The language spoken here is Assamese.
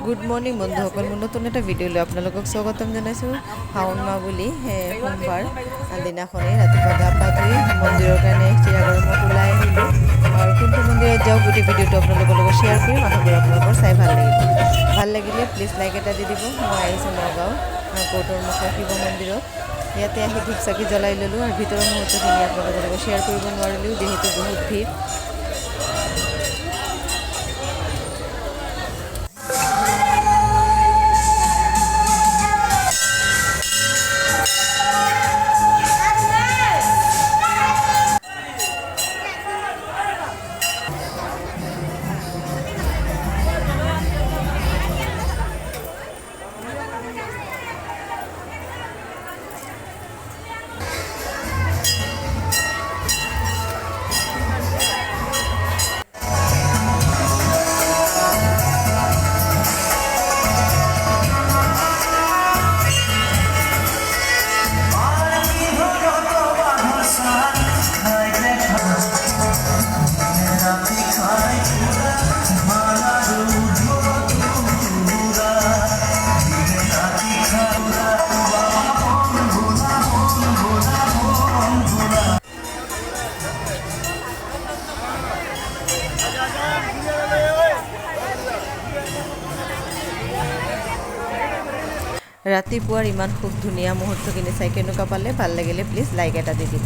গুড মৰ্ণিং বন্ধুসকল, মোৰ নতুন এটা ভিডিঅ'লৈ আপোনালোকক স্বাগতম জনাইছোঁ। শাওণ মাহ বুলি সোমবাৰ দিনাখনেই ৰাতিপুৱা গা পা ধুই মন্দিৰৰ কাৰণে চিৰা গৰমত ওলাই আহিলোঁ আৰু কোনটো মন্দিৰত যাওঁ গোটেই ভিডিঅ'টো আপোনালোকৰ লগত শ্বেয়াৰ কৰিম। আশা কৰোঁ আপোনালোকৰ চাই ভাল লাগিলে প্লিজ লাইক এটা দি দিব। মই আহিছোঁ নগাঁও কৌটৰ মুখৰ শিৱ মন্দিৰত। ইয়াতে আহি ধূপ চাকি জ্বলাই ল'লোঁ আৰু ভিতৰৰ মুহূৰ্তখিনি আপোনালোকৰ লগত শ্বেয়াৰ কৰিব নোৱাৰিলোঁ যিহেতু বহুত ভিৰ। ৰাতিপুৱাৰ ইমান খুব ধুনীয়া মুহূৰ্তখিনি চাই কেনেকুৱা পালে, ভাল লাগিলে প্লিজ লাইক এটা দি দিব।